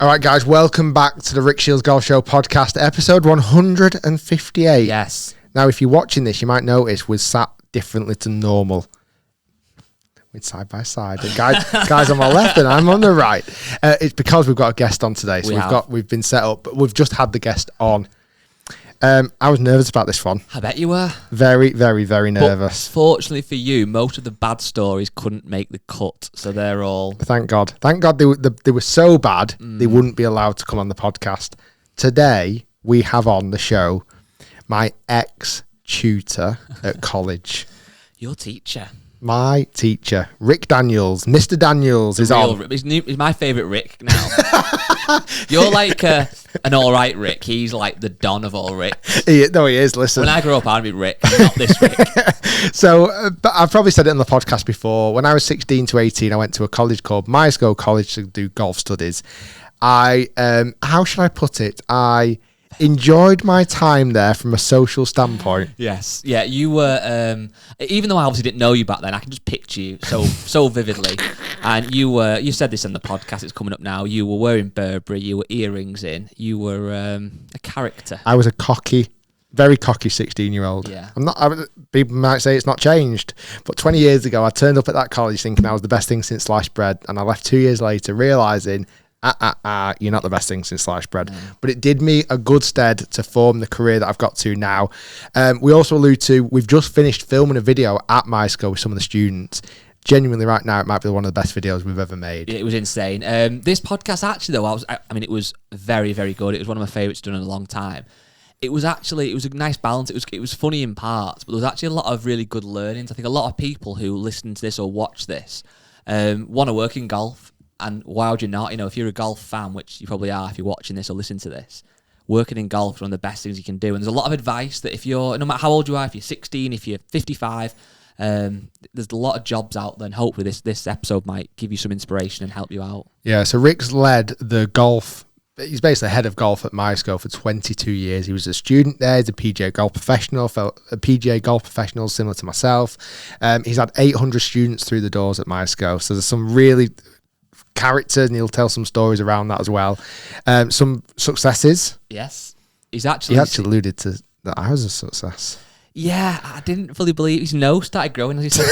All right, guys, welcome back to the Rick Shiels Golf Show podcast, episode 158. Yes. Now, if you're watching this, you might notice we're sat differently to normal. We're side by side. The guys on my left and I'm on the right. It's because we've got a guest on today. So we've been set up, but we've just had the guest on. I was nervous about this one. I bet you were. Very, very, very nervous. But fortunately for you, most of the bad stories couldn't make the cut, so they're all... Thank God. Thank God they were so bad, they wouldn't be allowed to come on the podcast. Today, we have on the show my ex-tutor at college. Your teacher. My teacher, Rick Daniels. Mr. Daniels is on. He's my favourite Rick now. You're like an all right Rick. He's like the Don of all Ricks. He is. Listen. When I grow up, I'd be Rick, not this Rick. So, but I've probably said it on the podcast before. When I was 16 to 18, I went to a college called Myerscough College to do golf studies. How should I put it? I enjoyed my time there from a social standpoint. Yes. Yeah, you were, even though I obviously didn't know you back then, I can just picture you so vividly. And you said this on the podcast, it's coming up now, you were wearing Burberry, you were earrings in, you were a character. I was a very cocky 16-year-old. Yeah. People might say it's not changed, but 20 years ago, I turned up at that college thinking I was the best thing since sliced bread, and I left 2 years later realising you're not the best thing since sliced bread. But it did me a good stead to form the career that I've got to now. We also allude to, we've just finished filming a video at Myerscough with some of the students. Genuinely right now, it might be one of the best videos we've ever made. It was insane. This podcast actually, though, it was very, very good. It was one of my favourites done in a long time. It was a nice balance. It was funny in parts, but there was actually a lot of really good learnings. I think a lot of people who listen to this or watch this want to work in golf. And why would you not? You know, if you're a golf fan, which you probably are if you're watching this or listening to this, working in golf is one of the best things you can do. And there's a lot of advice that no matter how old you are, if you're 16, if you're 55, there's a lot of jobs out there. And hopefully this episode might give you some inspiration and help you out. Yeah, so Rick's led the golf. He's basically head of golf at Myerscough for 22 years. He was a student there. He's a PGA golf professional, similar to myself. He's had 800 students through the doors at Myerscough. So there's some really characters, and he'll tell some stories around that as well. Some successes. Yes. He actually alluded to that I was a success. Yeah, I didn't fully believe his nose started growing as he said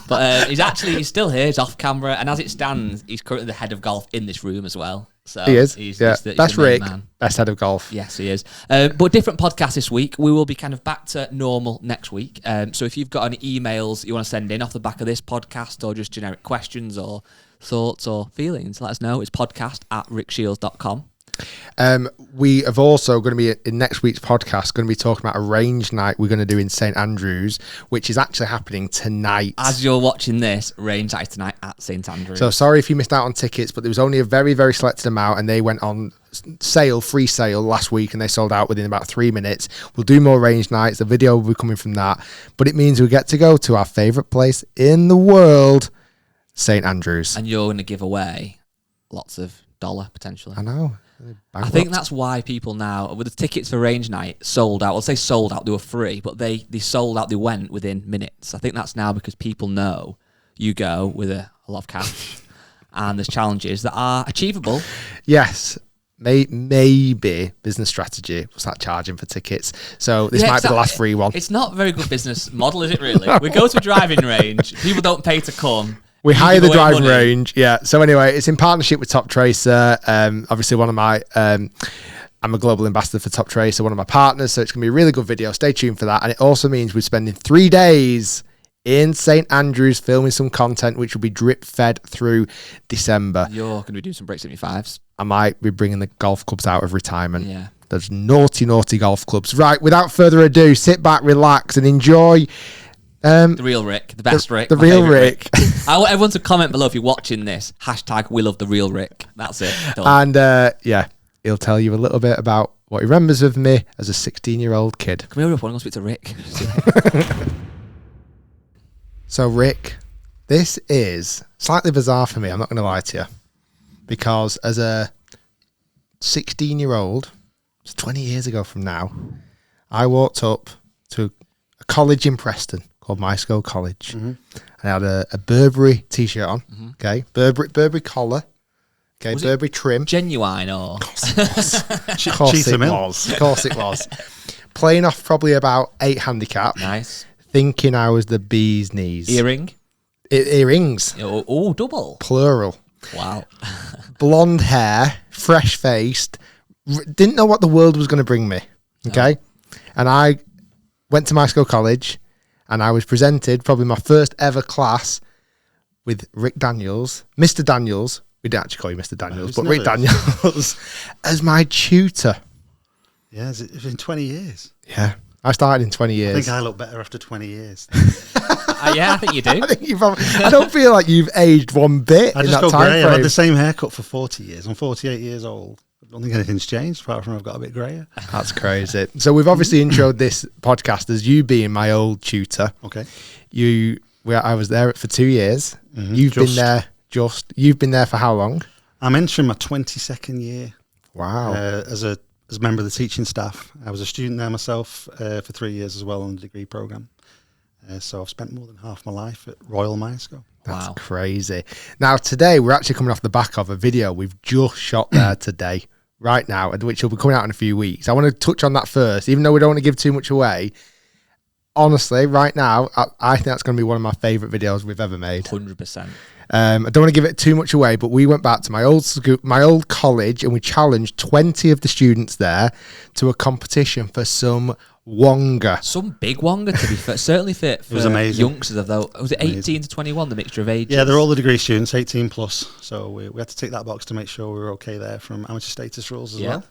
but he's still here, he's off camera, and as it stands, he's currently the head of golf in this room as well. So he is. He's best Rick, man. Best head of golf. Yes, he is. But different podcast this week. We will be kind of back to normal next week. So if you've got any emails you want to send in off the back of this podcast, or just generic questions or thoughts or feelings, let us know. It's podcast@rickshiels.com. We have also going to be in next week's podcast going to be talking about a range night we're going to do in St Andrews, which is actually happening tonight. As you're watching this, range night tonight at St Andrews. So sorry if you missed out on tickets, but there was only a very, very selected amount, and they went on free sale last week, and they sold out within about 3 minutes. We'll do more range nights. The video will be coming from that, but it means we get to go to our favourite place in the world, St Andrews. And you're going to give away lots of dollar potentially. I know. I think that's why people now, with the tickets for range night sold out, I'll say sold out, they were free, but they sold out, they went within minutes. I think that's now because people know you go with a lot of cash and there's challenges that are achievable. Yes. Maybe business strategy will start charging for tickets. So this might be the last free one. It's not a very good business model, is it really? We go to a driving range, people don't pay to come. We hire the driving range, yeah. So anyway, it's in partnership with Top Tracer. Obviously, I'm a global ambassador for Top Tracer, one of my partners, so it's going to be a really good video. Stay tuned for that. And it also means we're spending 3 days in St Andrews filming some content, which will be drip-fed through December. You're going to be doing some break 75s. I might be bringing the golf clubs out of retirement. Yeah. There's naughty golf clubs. Right, without further ado, sit back, relax, and enjoy... the real Rick, the best Rick. The real Rick. I want everyone to comment below if you're watching this. # we love the real Rick. That's it. Done. And he'll tell you a little bit about what he remembers of me as a 16-year-old kid. Come here, I want to speak to Rick. So, Rick, this is slightly bizarre for me, I'm not going to lie to you. Because as a 16-year-old, it's 20 years ago from now, I walked up to a college in Preston called Myerscough College. Mm-hmm. I had a Burberry t-shirt on, okay, Burberry collar, Okay, Burberry trim. Genuine or? Of course it was. Of course it was. Playing off probably about 8 handicap. Nice. Thinking I was the bee's knees. Earring? Earrings. Oh, double. Plural. Wow. Blonde hair, fresh faced. Didn't know what the world was going to bring me. Okay. And I went to my school college and I was presented probably my first ever class with Rick Daniels, Mr. Daniels. We didn't actually call you Mr. Daniels, but Rick Daniels as my tutor. Yeah, it's been 20 years. Yeah. I started in 20 years. I think I look better after 20 years. Yeah, I think you do. I don't feel like you've aged one bit I in just that go time grey. frame. I've had the same haircut for 40 years. I'm 48 years old. I don't think anything's changed apart from I've got a bit greyer. That's crazy. So we've obviously introed this podcast as you being my old tutor. Okay. I was there for 2 years. Mm-hmm. You've been there for how long? I'm entering my 22nd year. Wow. As a member of the teaching staff. I was a student there myself for 3 years as well on the degree programme. So I've spent more than half my life at Royal Maesco. That's crazy. Now, today, we're actually coming off the back of a video we've just shot there today, right now, which will be coming out in a few weeks. I want to touch on that first, even though we don't want to give too much away. Honestly, right now, I think that's going to be one of my favourite videos we've ever made. 100%. I don't want to give it too much away, but we went back to my old school, my old college, and we challenged 20 of the students there to a competition for some wonga. Some big wonga, to be fair. Certainly for was amazing. youngsters of those. Was it 18 to 21, the mixture of ages? Yeah, they're all the degree students, 18 plus. So we had to tick that box to make sure we were okay there from amateur status rules as well.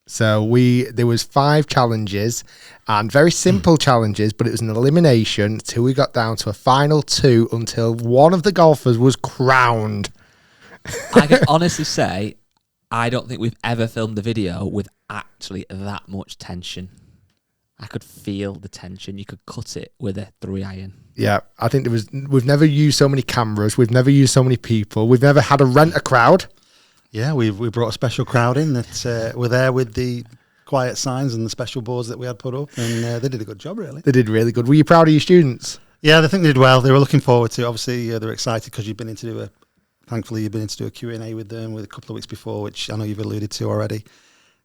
So there was 5 challenges and very simple challenges, but it was an elimination until we got down to a final 2 until one of the golfers was crowned. I can honestly say, I don't think we've ever filmed a video with actually that much tension. I could feel the tension. You could cut it with a 3-iron. Yeah, I think we've never used so many cameras. We've never used so many people. We've never had to rent a crowd. Yeah, we brought a special crowd in that were there with the quiet signs and the special boards that we had put up, and they did a good job, really. They did really good. Were you proud of your students? Yeah, I think they did well. They were looking forward to it. Obviously, they're excited because thankfully you've been in to do a Q&A with them with a couple of weeks before, which I know you've alluded to already.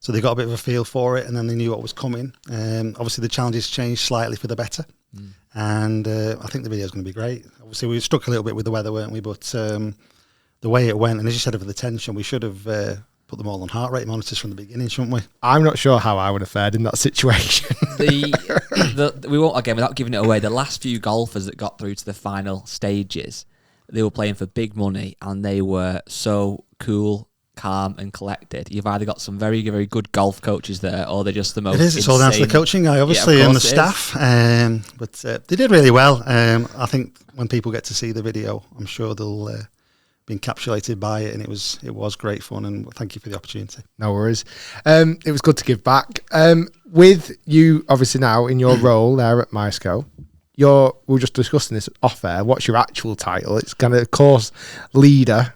So they got a bit of a feel for it, and then they knew what was coming. Obviously, the challenges changed slightly for the better, and I think the video is going to be great. Obviously, we were stuck a little bit with the weather, weren't we? But the way it went, and as you said, over the tension, we should have put them all on heart rate monitors from the beginning, shouldn't we? I'm not sure how I would have fared in that situation. We won't, again, without giving it away, the last few golfers that got through to the final stages, they were playing for big money, and they were so cool, calm and collected. You've either got some very, very good golf coaches there, or they're just the most It's all down to the coaching guy, obviously, and the staff. But they did really well. I think when people get to see the video, I'm sure they'll be encapsulated by it, and it was great fun, and thank you for the opportunity. No worries. It was good to give back. With you, obviously, now in your role there at Maesco, we were just discussing this off air. What's your actual title? It's kind of course leader.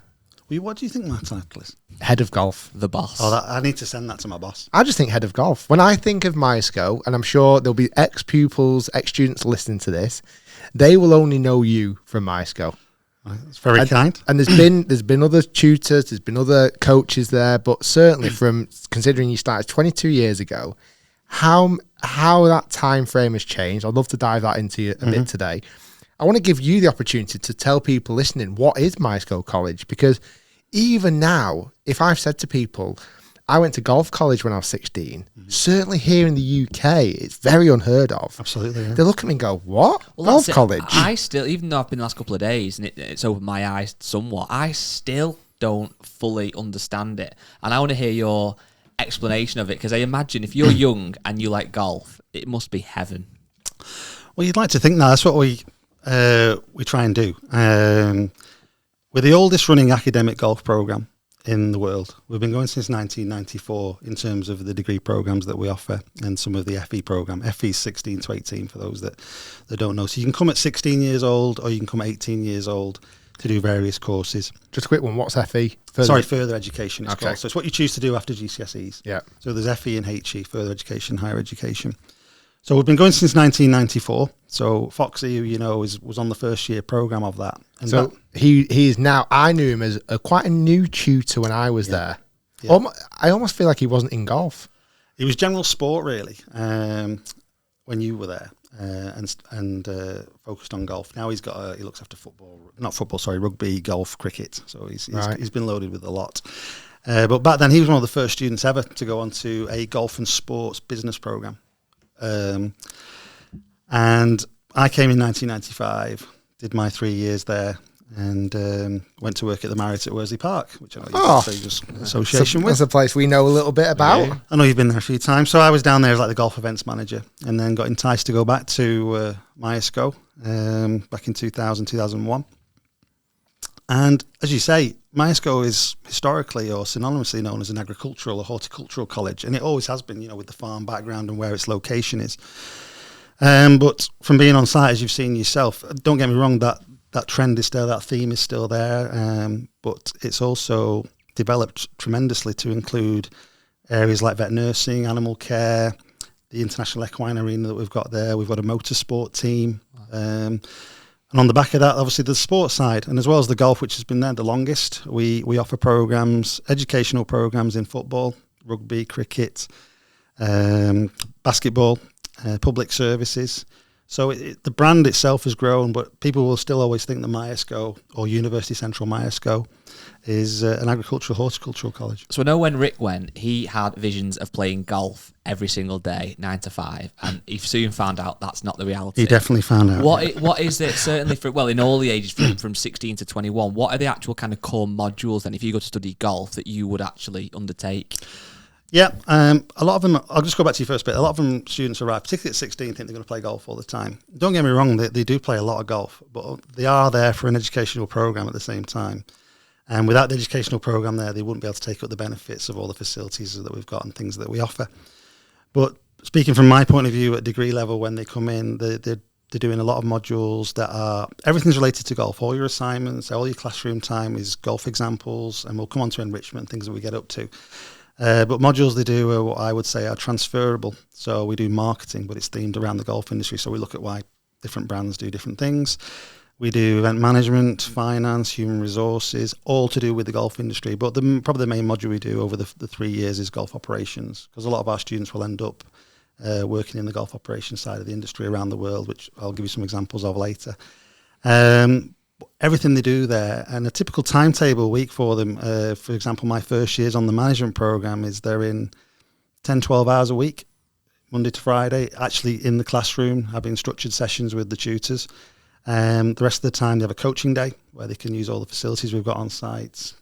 Well, what do you think my title is? Head of golf. The boss. I need to send that to my boss. I just think head of golf. When I think of Maesco, and I'm sure there'll be ex-pupils, ex-students listening to this, they will only know you from Maesco. It's very kind. And there's been other tutors, there's been other coaches there, but certainly from considering you started 22 years ago, how that time frame has changed. I'd love to dive that into a bit today. I want to give you the opportunity to tell people listening, what is Maesco College? Because even now, if I've said to people, I went to golf college when I was 16, certainly here in the UK, it's very unheard of. Absolutely. Yeah. They look at me and go, what? Well, golf college? I still, even though I've been the last couple of days and it's opened my eyes somewhat, I still don't fully understand it. And I want to hear your explanation of it, because I imagine if you're young and you like golf, it must be heaven. Well, you'd like to think that. That's what we try and do. We're the oldest running academic golf programme in the world. We've been going since 1994 in terms of the degree programs that we offer and some of the FE program. FE is 16 to 18 for those that don't know. So you can come at 16 years old or you can come at 18 years old to do various courses. Just a quick one, what's FE? Further education it's Okay. called. So it's what you choose to do after GCSEs. Yeah. So there's FE and HE, further education, higher education. So we've been going since 1994. So Foxy, who you know, was on the first year program of that. And so he is now. I knew him as quite a new tutor when I was there. Yeah. I almost feel like he wasn't in golf. He was general sport really when you were there, and focused on golf. Now he looks after rugby, golf, cricket. So he's been loaded with a lot. But back then he was one of the first students ever to go onto a golf and sports business program. And I came in 1995, did my 3 years there, and went to work at the Marriott at Worsley Park, which I know you've just association with. That's a place we know a little bit about. Yeah. I know you've been there a few times. So I was down there as like the golf events manager, and then got enticed to go back to Myesco back in 2000, 2001. And as you say, Myesco is historically or synonymously known as an agricultural or horticultural college, and it always has been, with the farm background and where its location is. But from being on site, as you've seen yourself, don't get me wrong, that trend is still, that theme is still there, but it's also developed tremendously to include areas like vet nursing, animal care, the International Equine Arena that we've got there. We've got a motorsport team. And on the back of that, obviously, the sports side, and as well as the golf, which has been there the longest, we offer programs, educational programs in football, rugby, cricket, basketball, public services. So the brand itself has grown, but people will still always think that Myesco or University Central Myesco is an agricultural horticultural college. So I know when Rick went, he had visions of playing golf every single day, 9 to 5, and he soon found out that's not the reality. He definitely found out. What is it, certainly in all the ages from 16 to 21, what are the actual kind of core modules then, if you go to study golf, that you would actually undertake? Yeah, a lot of them, I'll just go back to your first bit, a lot of them students arrive, particularly at 16, think they're going to play golf all the time. Don't get me wrong, they do play a lot of golf, but they are there for an educational program at the same time. And without the educational program there, they wouldn't be able to take up the benefits of all the facilities that we've got and things that we offer. But speaking from my point of view, at degree level, when they come in, they're doing a lot of modules that are, everything's related to golf. All your assignments, all your classroom time is golf examples, and we'll come on to enrichment, things that we get up to. But modules they do are what I would say are transferable. So we do marketing, but it's themed around the golf industry. So we look at why different brands do different things. We do event management, finance, human resources, all to do with the golf industry. But probably the main module we do over the 3 years is golf operations, because a lot of our students will end up working in the golf operations side of the industry around the world, which I'll give you some examples of later. Everything they do there, and a typical timetable week for them, for example, my first years on the management program is they're in 10, 12 hours a week, Monday to Friday, actually in the classroom, having structured sessions with the tutors. The rest of the time they have a coaching day where they can use all the facilities we've got on site,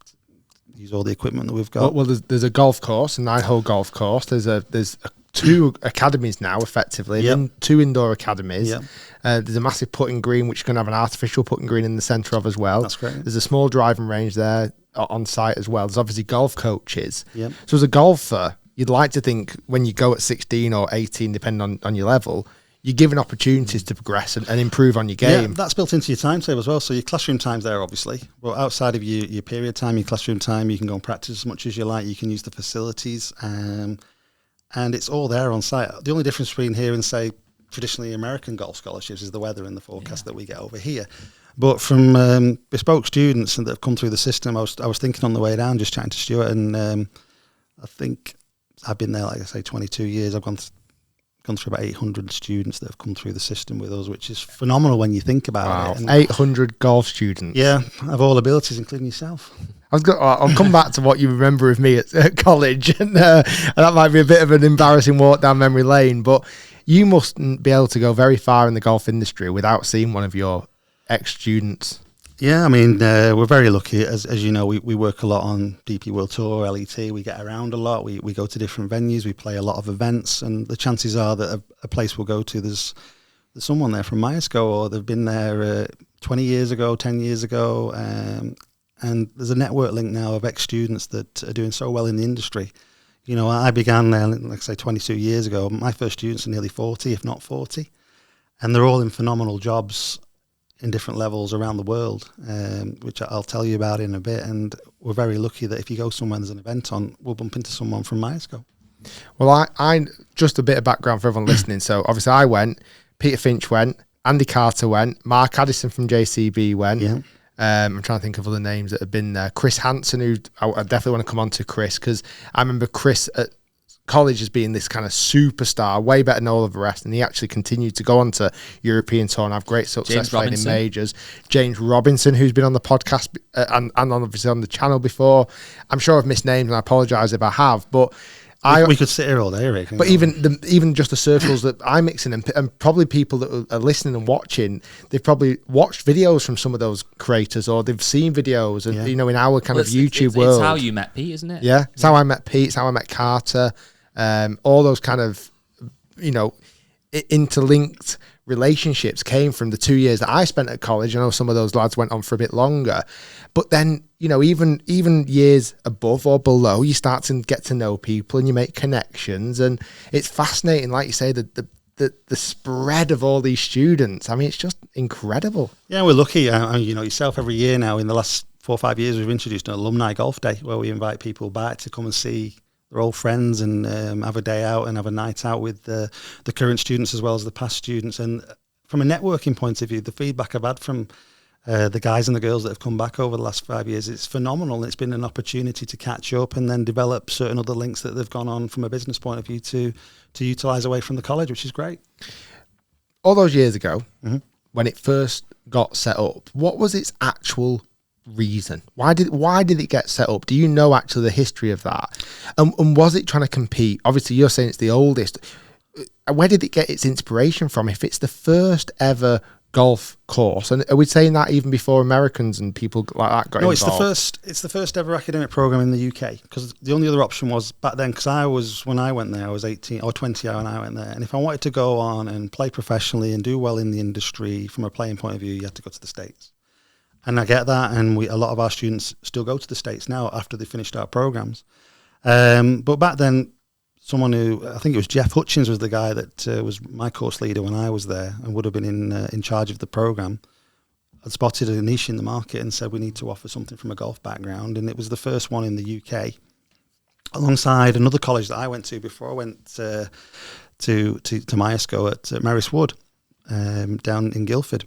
use all the equipment that we've got. Well, there's a golf course, a 9-hole golf course. There's 2 academies now, effectively. Yep. 2 indoor academies. Yep. There's a massive putting green, which you're going to have an artificial putting green in the centre of as well. That's great. There's a small driving range there on site as well. There's obviously golf coaches. Yep. So as a golfer, you'd like to think when you go at 16 or 18, depending on your level, you're given opportunities to progress and improve on your game. Yeah, that's built into your timetable as well. So your classroom time's there, obviously. But outside of your period time, your classroom time, you can go and practice as much as you like. You can use the facilities. And it's all there on site. The only difference between here and, say, traditionally American golf scholarships is the weather and the forecast that we get over here. But from bespoke students that have come through the system, I was thinking on the way down, just chatting to Stuart, and I think I've been there, like I say, 22 years. I've gone through about 800 students that have come through the system with us, which is phenomenal when you think about it. And 800 golf students. Yeah, of all abilities, including yourself. I'll come back to what you remember of me at college, and that might be a bit of an embarrassing walk down memory lane, but you mustn't be able to go very far in the golf industry without seeing one of your ex-students. Yeah, I mean, we're very lucky. As you know, we work a lot on DP World Tour, LET. We get around a lot. We go to different venues. We play a lot of events, and the chances are that a place we'll go to, there's someone there from Myesco, or they've been there 20 years ago, 10 years ago, and there's a network link now of ex-students that are doing so well in the industry. You know, I began there, like I say, 22 years ago. My first students are nearly 40, if not 40, and they're all in phenomenal jobs in different levels around the world, which I'll tell you about in a bit. And we're very lucky that if you go somewhere there's an event on, we'll bump into someone from Myesco. Well, I just a bit of background for everyone listening. So obviously I went, Peter Finch went, Andy Carter went, Mark Addison from JCB went. Yeah. I'm trying to think of other names that have been there. Chris Hansen, who I definitely want to come on to Chris, because I remember Chris at college as being this kind of superstar, way better than all of the rest, and he actually continued to go on to European tour and have great success playing in majors. James Robinson, who's been on the podcast and obviously on the channel before. I'm sure I've missed names and I apologise if I have, but we could sit here all day, Rick. But even just the circles that I mix in, and probably people that are listening and watching, they've probably watched videos from some of those creators, or they've seen videos, and in our kind of YouTube world. It's how you met Pete, isn't it? Yeah, it's how I met Pete. It's how I met Carter. All those kind of interlinked relationships came from the 2 years that I spent at college. I know some of those lads went on for a bit longer, but then even years above or below, you start to get to know people and you make connections, and it's fascinating, like you say, the spread of all these students. I mean, it's just incredible. Yeah, we're lucky. Yourself, every year now in the last 4 or 5 years, we've introduced an alumni golf day where we invite people back to come and see their old friends and have a day out and have a night out with the current students as well as the past students. And from a networking point of view, the feedback I've had from the guys and the girls that have come back over the last 5 years, it's phenomenal. And it's been an opportunity to catch up and then develop certain other links that they've gone on from a business point of view to utilise away from the college, which is great. All those years ago, when it first got set up, what was its actual reason? Why did it get set up? Do you know actually the history of that? And was it trying to compete? Obviously, you're saying it's the oldest. Where did it get its inspiration from? If it's the first ever golf course, and are we saying that even before Americans and people like that got involved? It's the first ever academic program in the UK, because the only other option was back then, because when I went there I was 18 or 20 when I went there, and if I wanted to go on and play professionally and do well in the industry from a playing point of view, you had to go to the States. And I get that, and a lot of our students still go to the States now after they finished our programs. But back then, someone who, I think it was Jeff Hutchins, was the guy that was my course leader when I was there and would have been in charge of the program, had spotted a niche in the market and said we need to offer something from a golf background. And it was the first one in the UK, alongside another college that I went to before I went to Myesco at Maris Wood down in Guildford.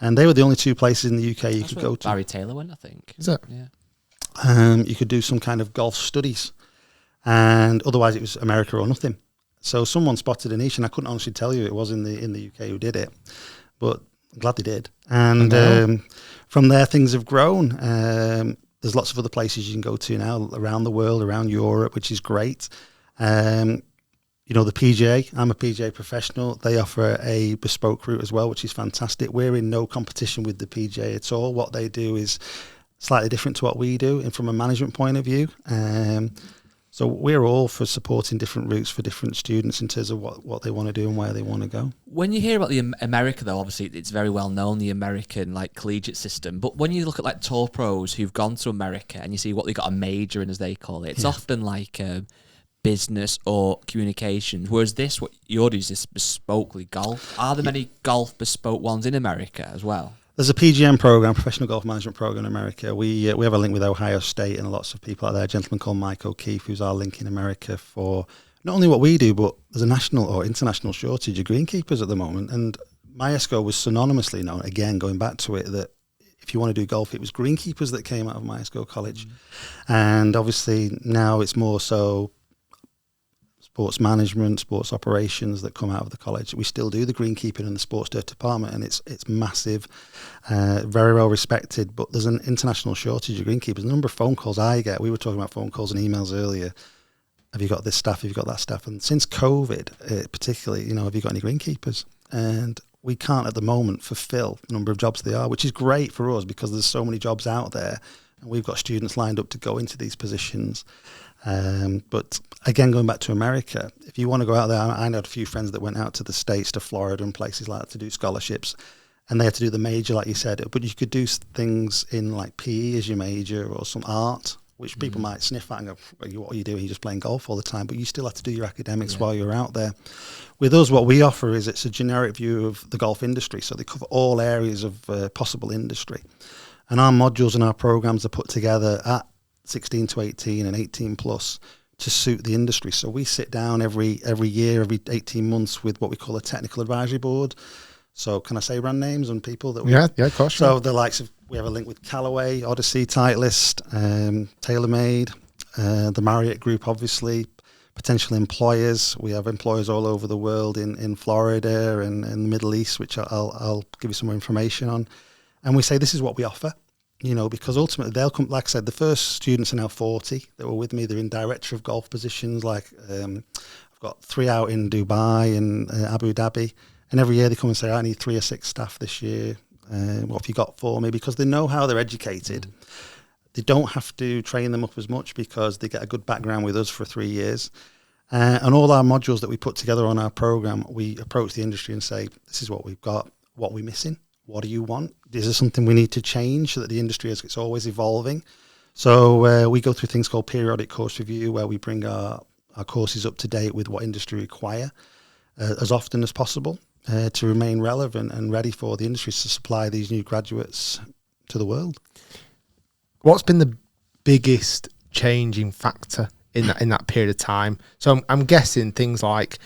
And they were the only two places in the UK you could go to. Barry Taylor went, I think. Is it? Yeah. You could do some kind of golf studies, and otherwise it was America or nothing. So someone spotted a niche, and I couldn't honestly tell you it was in the UK who did it, but I'm glad they did. And from there, things have grown. There's lots of other places you can go to now around the world, around Europe, which is great. The PGA, I'm a PGA professional. They offer a bespoke route as well, which is fantastic. We're in no competition with the PGA at all. What they do is slightly different to what we do, and from a management point of view. So we're all for supporting different routes for different students in terms of what they want to do and where they want to go. When you hear about the America, though, obviously it's very well known, the American collegiate system. But when you look at tour pros who've gone to America and you see what they got a major in, as they call it, it's often business or communications, whereas what you're doing is this bespokely golf. Are there many golf bespoke ones in America as well? There's a PGM program, Professional Golf Management Program in America. We have a link with Ohio State and lots of people out there. A gentleman called Mike O'Keefe, who's our link in America for not only what we do, but there's a national or international shortage of greenkeepers at the moment. And Myesco was synonymously known, again, going back to it, that if you want to do golf, it was greenkeepers that came out of Myesco College. And obviously now it's more so sports management, sports operations that come out of the college. We still do the greenkeeping and the sports dirt department, and it's massive, very well respected, but there's an international shortage of greenkeepers. The number of phone calls I get, we were talking about phone calls and emails earlier, have you got this staff, have you got that staff? And since COVID, particularly, have you got any greenkeepers? And we can't at the moment fulfill the number of jobs they are, which is great for us because there's so many jobs out there, and we've got students lined up to go into these positions. But again, going back to America, if you want to go out there, I had a few friends that went out to the States, to Florida and places like that to do scholarships, and they had to do the major, like you said, but you could do things in like PE as your major or some art, which people might sniff at and go, what are you doing? You're just playing golf all the time, but you still have to do your academics while you're out there. With us, what we offer is it's a generic view of the golf industry, so they cover all areas of possible industry. And our modules and our programs are put together at 16 to 18 and 18 plus to suit the industry. So we sit down every year, every 18 months with what we call a technical advisory board. So can I say brand names and people that we... Yeah, of course. So the likes of, we have a link with Callaway, Odyssey, Titleist, TaylorMade, the Marriott Group, obviously, potential employers. We have employers all over the world in Florida and in the Middle East, which I'll give you some more information on. And we say, this is what we offer, because ultimately they'll come, like I said, the first students are now 40 that were with me. They're in director of golf positions. Like I've got 3 out in Dubai and Abu Dhabi. And every year they come and say, I need 3 or 6 staff this year. What have you got for me? Because they know how they're educated. They don't have to train them up as much because they get a good background with us for 3 years. And all our modules that we put together on our program, we approach the industry and say, this is what we've got, what we're missing. What do you want? Is there something we need to change so that the industry it's always evolving? So we go through things called periodic course review, where we bring our courses up to date with what industry require as often as possible to remain relevant and ready for the industry to supply these new graduates to the world. What's been the biggest changing factor in that period of time? So I'm guessing things like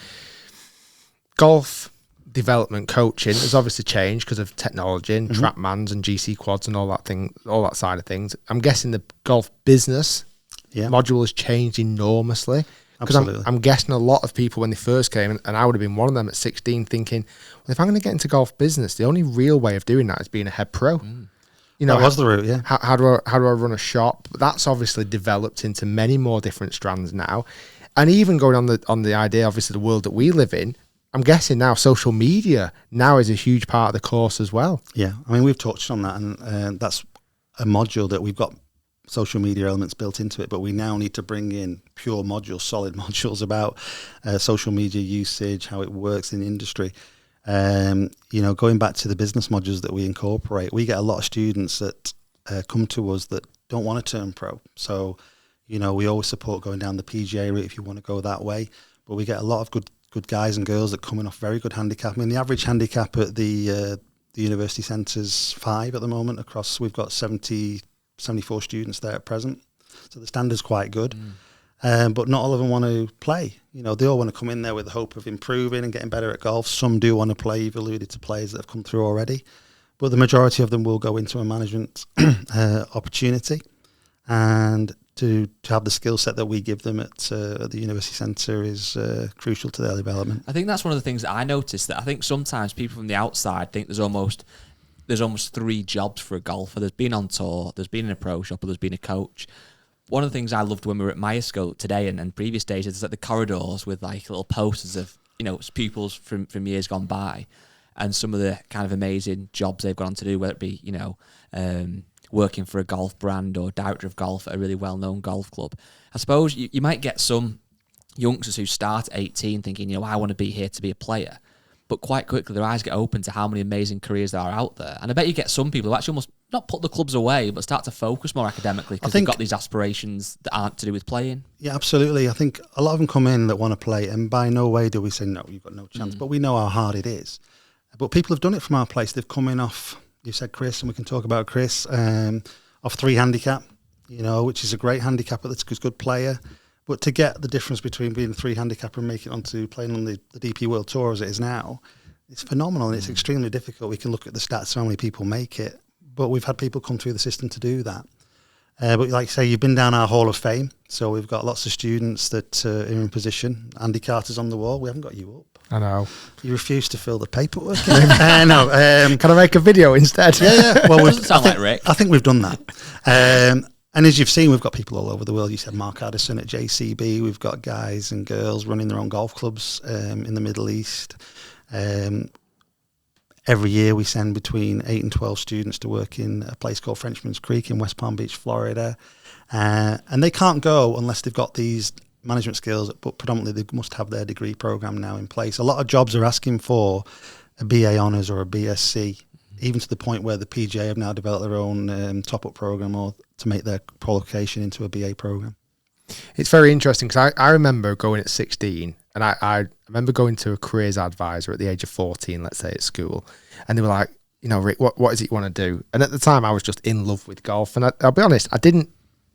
golf development coaching has obviously changed because of technology and TrackMans and GC quads and all that side of things. I'm guessing the golf business module has changed enormously. Because I'm guessing a lot of people when they first came, and I would have been one of them at 16, thinking, well, if I'm going to get into golf business, the only real way of doing that is being a head pro. That was the route, yeah. How do I run a shop? That's obviously developed into many more different strands now, and even going on the idea, obviously the world that we live in. I'm guessing now social media now is a huge part of the course as well. Yeah, I mean we've touched on that, and that's a module that we've got social media elements built into it, but we now need to bring in pure modules, solid modules about social media usage, how it works in the industry. Going back to the business modules that we incorporate, we get a lot of students that come to us that don't want to turn pro. So, we always support going down the PGA route if you want to go that way. But we get a lot of good guys and girls that come in off very good handicap. I mean, the average handicap at the university centre's 5 at the moment across. We've got 74 students there at present. So the standard's quite good. But not all of them want to play. They all want to come in there with the hope of improving and getting better at golf. Some do want to play. You've alluded to players that have come through already. But the majority of them will go into a management opportunity. And to have the skill set that we give them at the university centre is crucial to their development. I think that's one of the things that I noticed, that I think sometimes people from the outside think there's almost 3 jobs for a golfer. There's been on tour, there's been in a pro shop, or there's been a coach. One of the things I loved when we were at Myoscope today and previous days is that the corridors with like little posters of pupils from years gone by, and some of the kind of amazing jobs they've gone on to do, whether it be working for a golf brand or director of golf at a really well-known golf club. I suppose you might get some youngsters who start at 18 thinking, I want to be here to be a player. But quite quickly, their eyes get open to how many amazing careers there are out there. And I bet you get some people who actually almost not put the clubs away, but start to focus more academically because they've got these aspirations that aren't to do with playing. Yeah, absolutely. I think a lot of them come in that want to play, and by no way do we say, no, you've got no chance. But we know how hard it is. But people have done it from our place. They've come in off, you said Chris, and we can talk about Chris, off 3 handicap, which is a great handicapper that's a good player. But to get the difference between being a 3 handicapper and making it onto playing on the DP World Tour as it is now, it's phenomenal, and it's extremely difficult. We can look at the stats of how many people make it, but we've had people come through the system to do that. But like I say, you've been down our Hall of Fame, so we've got lots of students that are in position. Andy Carter's on the wall. We haven't got you up. I know. You refuse to fill the paperwork. No. Can I make a video instead? Yeah. Well, doesn't sound like Rick. I think we've done that. And as you've seen, we've got people all over the world. You said Mark Addison at JCB. We've got guys and girls running their own golf clubs in the Middle East. Every year we send between 8 and 12 students to work in a place called Frenchman's Creek in West Palm Beach, Florida. And they can't go unless they've got these management skills, but predominantly they must have their degree program now in place. A lot of jobs are asking for a BA Honours or a BSc, even to the point where the PGA have now developed their own top-up program or to make their qualification into a BA program. It's very interesting because I remember going at 16, and I remember going to a careers advisor at the age of 14, let's say, at school, and they were like, Rick, what is it you want to do? And at the time, I was just in love with golf, and I'll be honest, I didn't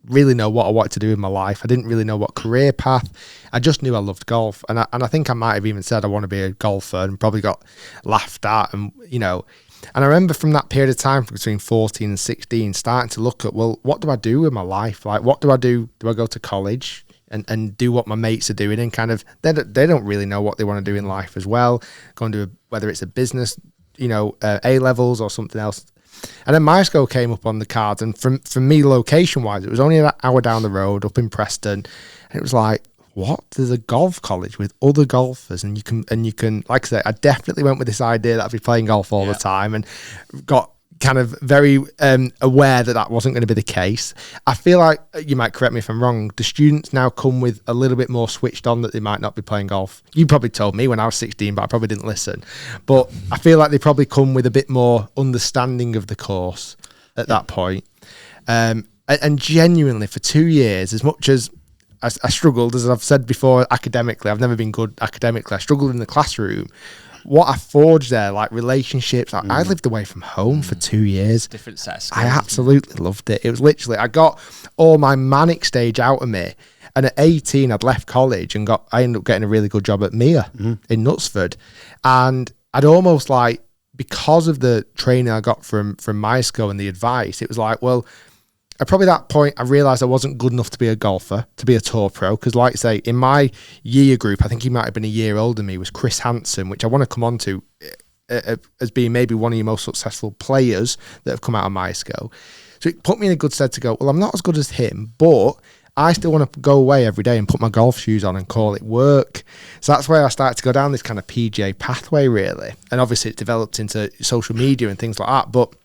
really know what I wanted to do in my life. I didn't really know what career path. I just knew I loved golf. And I think I might have even said I want to be a golfer, and probably got laughed at. And, and I remember from that period of time between 14 and 16, starting to look at, well, what do I do with my life? Like, what do I do? Do I go to college and do what my mates are doing? And kind of, they don't really know what they want to do in life as well. Go and do whether it's a business, A-levels or something else. And then my school came up on the cards, and for me, location-wise, it was only an hour down the road up in Preston, and it was like, what? There's a golf college with other golfers, and you can, like I say, I definitely went with this idea that I'd be playing golf all the time, and got kind of very aware that wasn't going to be the case. I feel like, you might correct me if I'm wrong, the students now come with a little bit more switched on, that they might not be playing golf. You probably told me when I was 16, but I probably didn't listen. But I feel like they probably come with a bit more understanding of the course at that point. And genuinely, for 2 years, as much as I struggled, as I've said before, academically, I've never been good academically. I struggled in the classroom. What I forged there, like relationships, I lived away from home for 2 years. Different set of skills. I absolutely loved it. It was literally, I got all my manic stage out of me. And at 18, I'd left college and I ended up getting a really good job at Mia in Knutsford. And I'd almost like, because of the training I got from my school and the advice, it was like, well, at probably that point, I realised I wasn't good enough to be a golfer, to be a tour pro. Because, like I say, in my year group, I think he might have been a year older than me, was Chris Hansen, which I want to come on to as being maybe one of your most successful players that have come out of my school. So it put me in a good stead to go, well, I'm not as good as him, but I still want to go away every day and put my golf shoes on and call it work. So that's where I started to go down this kind of PGA pathway, really. And obviously it developed into social media and things like that. But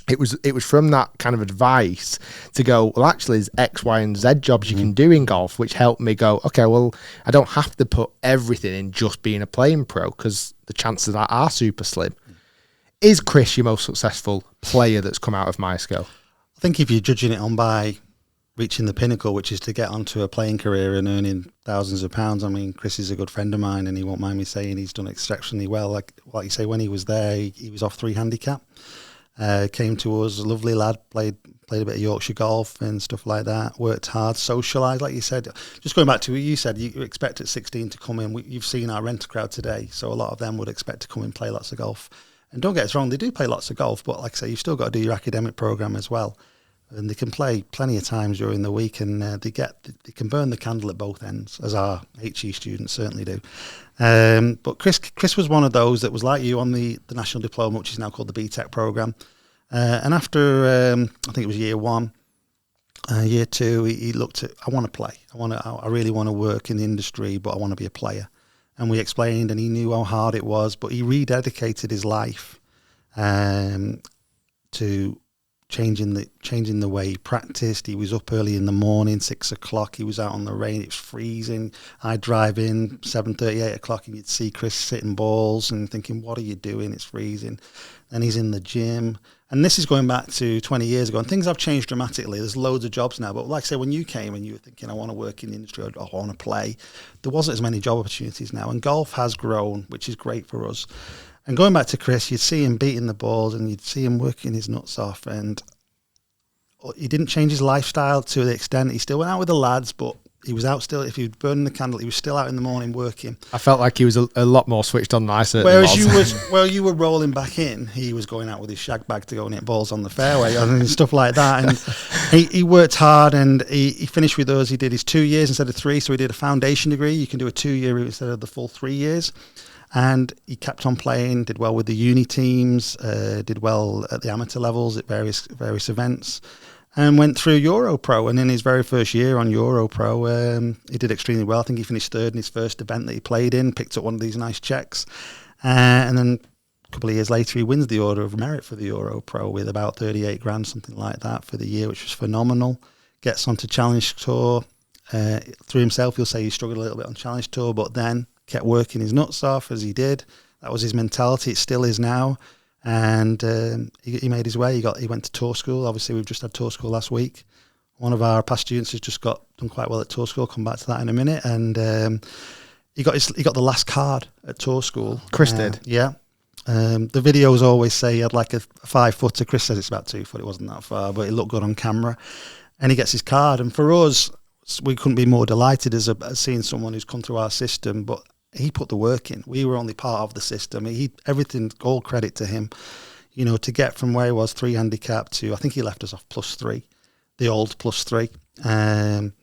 it was from that kind of advice to go, well, actually, there's X, Y, and Z jobs you can do in golf, which helped me go, okay, well, I don't have to put everything in just being a playing pro, because the chances of that are super slim. Is Chris your most successful player that's come out of my school? I think if you're judging it on by reaching the pinnacle, which is to get onto a playing career and earning thousands of pounds, I mean, Chris is a good friend of mine, and he won't mind me saying he's done exceptionally well. Like you say, when he was there, he was off 3 handicap. Came to us, a lovely lad, played a bit of Yorkshire golf and stuff like that, worked hard, socialised, like you said. Just going back to what you said, you expect at 16 to come in. You've seen our renter crowd today, so a lot of them would expect to come and play lots of golf. And don't get us wrong, they do play lots of golf, but like I say, you've still got to do your academic programme as well. And they can play plenty of times during the week, and they can burn the candle at both ends, as our HE students certainly do. But Chris was one of those that was like you on the National Diploma, which is now called the BTEC programme. And after, I think it was year 1, year 2, he looked at, I want to play. I really want to work in the industry, but I want to be a player. And we explained, and he knew how hard it was, but he rededicated his life to changing the way he practiced. He was up early in the morning, 6 o'clock. He was out on the rain. It was freezing. I'd drive in 7:30, 8 o'clock, and you'd see Chris sitting balls and thinking, what are you doing? It's freezing. And he's in the gym. And this is going back to 20 years ago. And things have changed dramatically. There's loads of jobs now. But like I say, when you came and you were thinking, I want to work in the industry, I want to play, there wasn't as many job opportunities now. And golf has grown, which is great for us. And going back to Chris, you'd see him beating the balls and you'd see him working his nuts off. And he didn't change his lifestyle to the extent. He still went out with the lads, but he was out still. If he was burning the candle, he was still out in the morning working. I felt like he was a lot more switched on than I certainly was. you were rolling back in, he was going out with his shag bag to go and hit balls on the fairway and stuff like that. And he worked hard, and he finished with us. He did his 2 years instead of 3, so he did a foundation degree. You can do a 2-year instead of the full 3 years. And he kept on playing, did well with the uni teams, did well at the amateur levels at various events, and went through Europro. And in his very first year on Europro, he did extremely well. I think he finished 3rd in his first event that he played in, picked up one of these nice checks. And then a couple of years later, he wins the Order of Merit for the Europro with about 38 grand, something like that, for the year, which was phenomenal. Gets onto Challenge Tour. Through himself, he'll say he struggled a little bit on Challenge Tour, but then kept working his nuts off as he did. That was his mentality. It still is now. And he made his way. He went to tour school. Obviously, we've just had tour school last week. One of our past students has just done quite well at tour school. I'll come back to that in a minute. And he got the last card at tour school. Chris did? Yeah. The videos always say he had like a 5-footer. Chris says it's about 2 foot. It wasn't that far, but it looked good on camera. and he gets his card. And for us, we couldn't be more delighted as seeing someone who's come through our system, but he put the work in. We were only part of the system. Everything, all credit to him. You know, to get from where he was 3 handicap to, I think he left us off +3, the old +3, and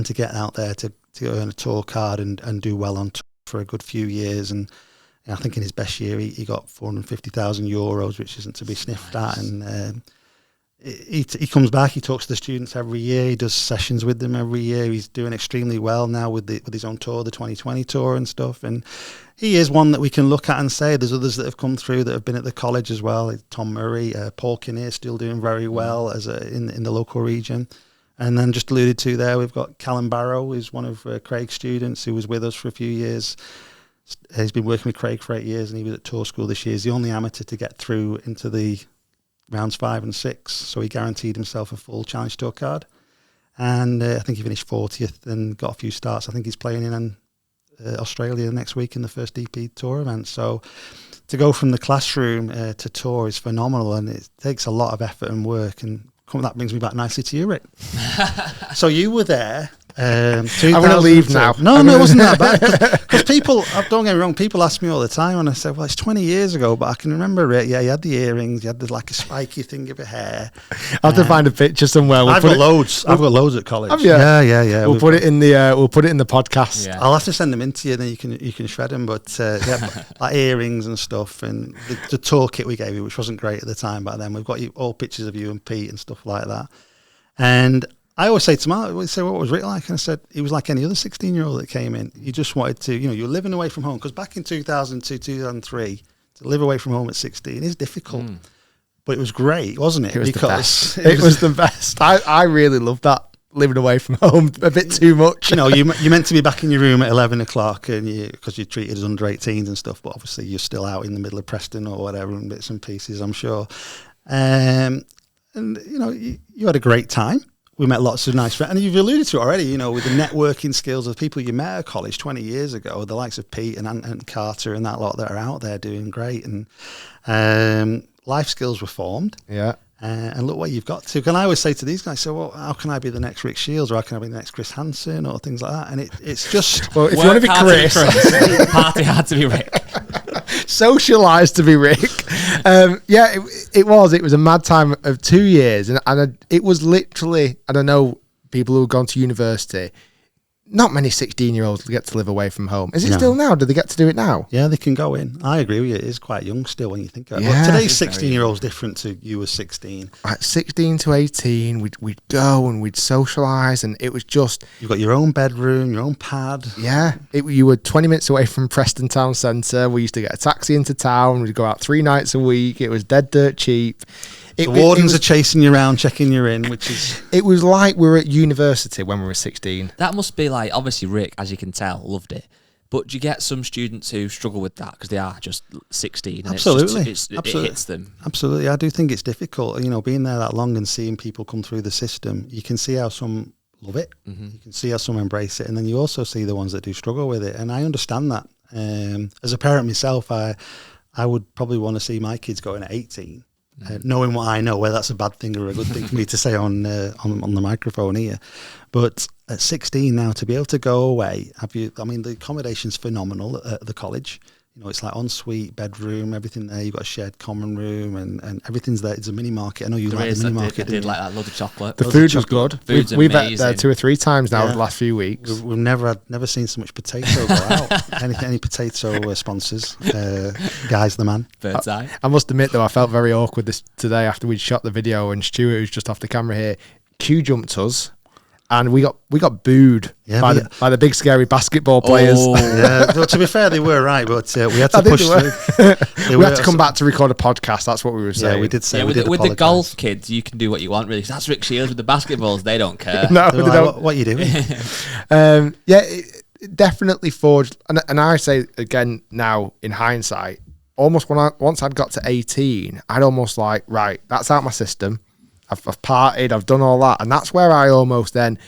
to get out there to earn a tour card and do well on tour for a good few years. And I think in his best year, he got 450,000 euros, which isn't to be sniffed at. And he comes back, he talks to the students every year, he does sessions with them every year. He's doing extremely well now with his own tour, the 2020 tour and stuff. And he is one that we can look at and say there's others that have come through that have been at the college as well. Tom Murray, Paul Kinnear still doing very well in the local region. And then just alluded to there, we've got Callum Barrow, who's one of Craig's students who was with us for a few years. He's been working with Craig for 8 years, and he was at tour school this year. He's the only amateur to get through into the rounds 5 and 6, so he guaranteed himself a full Challenge Tour card. And I think he finished 40th and got a few starts. I think he's playing in Australia next week in the first DP Tour event. So to go from the classroom to tour is phenomenal, and it takes a lot of effort and work. And that brings me back nicely to you, Rick. So you were there. I'm going to leave now. No, it wasn't that bad. Because people, don't get me wrong, people ask me all the time, and I say, well, it's 20 years ago, but I can remember it. Yeah, you had the earrings, you had like a spiky thing of your hair. I'll have to find a picture somewhere. I've got loads at college. Have you? Yeah. We'll put it in the podcast. Yeah. I'll have to send them in to you, then you can shred them. But like earrings and stuff, and the tour kit we gave you, which wasn't great at the time back then. We've got all pictures of you and Pete and stuff like that. And I always say to Mark, what was Rick like? And I said, he was like any other 16-year-old that came in. You just wanted to, you were living away from home. Because back in 2002, 2003, to live away from home at 16 is difficult. But it was great, wasn't it? It was the best. It was the best. I really loved that, living away from home a bit too much. You meant to be back in your room at 11 o'clock because you're treated as under 18s and stuff. But obviously you're still out in the middle of Preston or whatever in bits and pieces, I'm sure. And, you had a great time. We met lots of nice friends. And you've alluded to it already, with the networking skills of the people you met at college 20 years ago, the likes of Pete and Carter and that lot that are out there doing great. And life skills were formed. Yeah. And look what you've got to. And I always say to these guys, well, how can I be the next Rick Shiels, or how can I be the next Chris Hansen, or things like that? And it's just... Well, if you want to be Chris... Party hard to be Rick. Socialise to be Rick. It was a mad time of 2 years, and it was literally, I don't know, people who have gone to university, not many 16-year-olds get to live away from home. Is it still now? Do they get to do it now? Yeah, they can go in. I agree with you. It is quite young still when you think about it. Yeah, but today's 16-year-olds different to you as 16. At 16 to 18, we'd go and we'd socialise, and it was just... You've got your own bedroom, your own pad. Yeah. You were 20 minutes away from Preston Town Centre. We used to get a taxi into town. We'd go out 3 nights a week. It was dead dirt cheap. The wardens are chasing you around, checking you in, which is... It was like we were at university when we were 16. That must be like, obviously Rick, as you can tell, loved it. But do you get some students who struggle with that because they are just 16 and Absolutely. it hits them? Absolutely. I do think it's difficult. Being there that long and seeing people come through the system, you can see how some love it. Mm-hmm. You can see how some embrace it. And then you also see the ones that do struggle with it. And I understand that. As a parent myself, I would probably want to see my kids going at 18. Knowing what I know, whether that's a bad thing or a good thing for me to say on the microphone here, but at 16 now to be able to go away, the accommodation's phenomenal at the college. It's like ensuite, bedroom, everything there. You've got a shared common room and everything's there. It's a mini market. I know you like the mini market. I did like that. Load of chocolate. The food was good. We've been there 2 or 3 times now in the last few weeks. We've never seen so much potato go out. Any potato sponsors? Guy's the man. Bird's eye. I must admit though, I felt very awkward today after we'd shot the video, and Stuart, who's just off the camera here, Q jumped us. And we got booed by the big scary basketball players. Oh. Yeah, well, to be fair, they were right, but we had to push through. We had to come back to record a podcast. That's what we were saying. Yeah, we did say. With the golf kids, you can do what you want. Really, that's Rick Shiels. With the basketballs, they don't care. No, they don't. What are you doing? It definitely forged. And I say again now, in hindsight, almost once I'd got to 18, I'd almost like, right, that's out my system. I've partied, I've done all that, and that's where I almost then,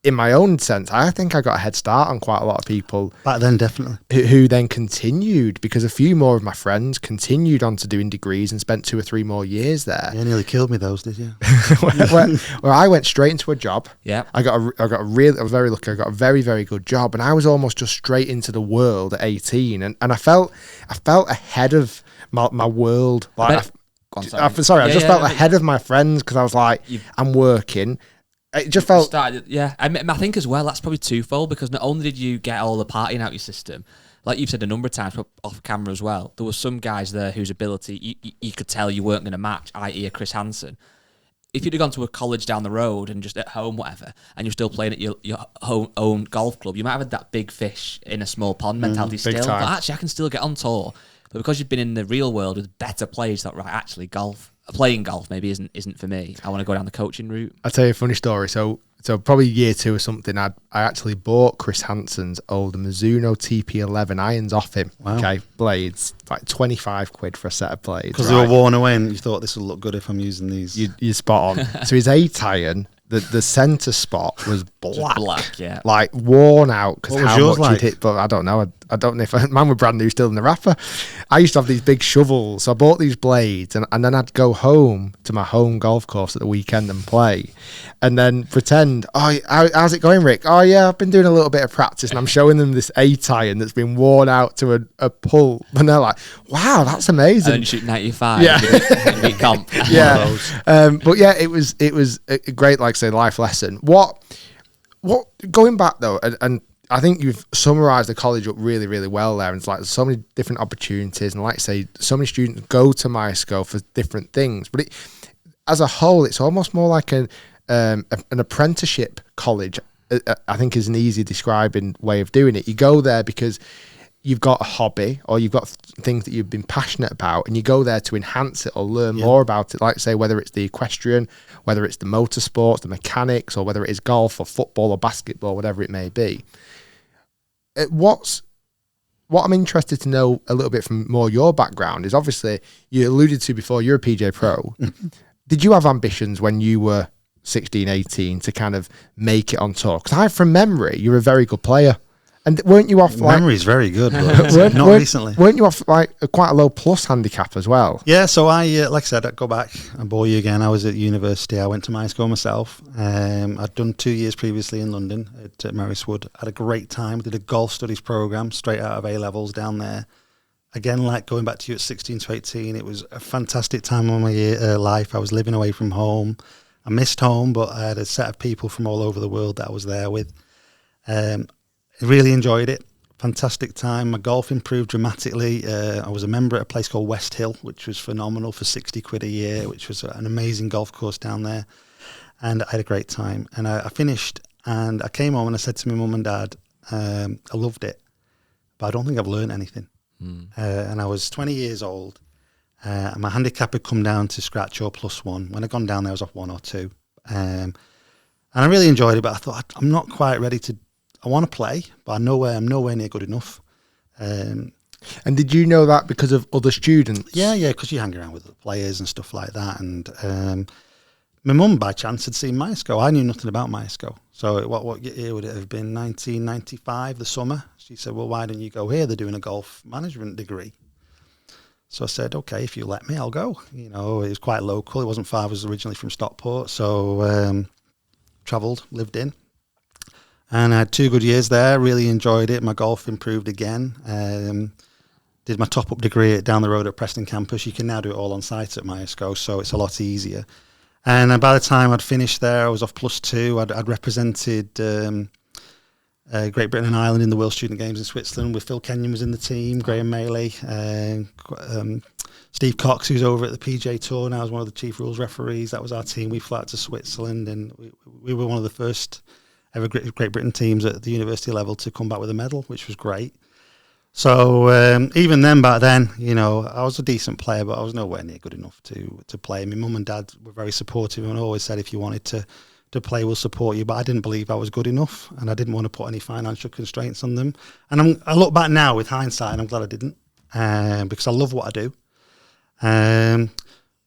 in my own sense, I think I got a head start on quite a lot of people Back then, definitely. who then continued, because a few more of my friends continued on to doing degrees and spent 2 or 3 more years there. Yeah, nearly killed me those, did you? where I went straight into a job. Yeah. I was very lucky. I got a very, very good job, and I was almost just straight into the world at 18, and I felt ahead of my world. Like, I just felt ahead of my friends, because I was like, I'm working. It just felt... I think as well, that's probably twofold, because not only did you get all the partying out your system, like you've said a number of times off camera as well, there were some guys there whose ability you could tell you weren't going to match, i.e. a Chris Hansen. If you'd have gone to a college down the road and just at home, whatever, and you're still playing at your own golf club, you might have had that big fish in a small pond mentality still. time. But actually, I can still get on tour. But because you've been in the real world with better players, that right, actually playing golf maybe isn't for me. I want to go down the coaching route. I'll tell you a funny story. So probably year 2 or something, I actually bought Chris Hansen's old Mizuno TP11 irons off him. Wow. Okay, blades, like 25 quid for a set of blades. Because they were worn away, and you thought this will look good if I'm using these. You're spot on. So his 8 iron, the centre spot was black. Black, yeah. Like worn out, because What was how yours much like? he'd hit. But I don't know. I don't know if mine were brand new, still in the wrapper. I used to have these big shovels, so I bought these blades, and then I'd go home to my home golf course at the weekend and play, and then pretend, oh, how's it going, Rick? Oh yeah, I've been doing a little bit of practice, and I'm showing them this 8 iron that's been worn out to a pull, and they're like, wow, that's amazing. And then you shoot 95. Yeah. Big comp. Yeah. But yeah, it was a great, like I say, life lesson. What going back though, and I think you've summarised the college up really, really well there. And it's like there's so many different opportunities, and like I say, so many students go to MySco for different things. But as a whole, it's almost more like an apprenticeship college. I think is an easy describing way of doing it. You go there because you've got a hobby, or you've got things that you've been passionate about, and you go there to enhance it or learn more about it. Like say, whether it's the equestrian, whether it's the motorsports, the mechanics, or whether it is golf or football or basketball, whatever it may be. What I'm interested to know a little bit from more your background is, obviously you alluded to before, you're a PJ Pro. Did you have ambitions when you were 16, 18 to kind of make it on tour? Because from memory, you're a very good player. And weren't you off like... Memory's very good, but not recently. Weren't you off like quite a low plus handicap as well? Yeah, so I, like I said, I'd go back and bore you again. I was at university. I went to MySco myself. I'd done 2 years previously in London at Merriswood. Had a great time. Did a golf studies program straight out of A-levels down there. Again, like going back to you at 16 to 18, it was a fantastic time of my life. I was living away from home. I missed home, but I had a set of people from all over the world that I was there with. Really enjoyed it. Fantastic time. My golf improved dramatically. I was a member at a place called West Hill, which was phenomenal, for 60 quid a year, which was an amazing golf course down there. And I had a great time. And I finished, and I came home and I said to my mum and dad, I loved it, but I don't think I've learned anything. And I was 20 years old. And my handicap had come down to scratch or +1. When I'd gone down there, I was off 1 or 2. And I really enjoyed it, but I thought, I'm not quite ready to... I want to play, but I'm nowhere near good enough. And did you know that because of other students? Yeah, because you hang around with the players and stuff like that. And my mum, by chance, had seen MySco. I knew nothing about MySco. So what year would it have been? 1995, the summer. She said, well, why don't you go here? They're doing a golf management degree. So I said, okay, if you let me, I'll go. You know, it was quite local. It wasn't far. I was originally from Stockport. So travelled, lived in. And I had 2 good years there, really enjoyed it. My golf improved again. Did my top-up degree down the road at Preston campus. You can now do it all on site at MySco, so it's a lot easier. And by the time I'd finished there, I was off +2. I'd represented Great Britain and Ireland in the World Student Games in Switzerland, with Phil Kenyon was in the team, Graham Maley, Steve Cox, who's over at the PJ Tour now, was one of the chief rules referees. That was our team. We flew out to Switzerland, and we were one of the first ever Great Britain teams at the university level to come back with a medal, which was great. So even then, back then, you know, I was a decent player, but I was nowhere near good enough to play. My mum and dad were very supportive and always said, if you wanted to play, we'll support you. But I didn't believe I was good enough, and I didn't want to put any financial constraints on them. And I look back now with hindsight, and I'm glad I didn't, because I love what I do.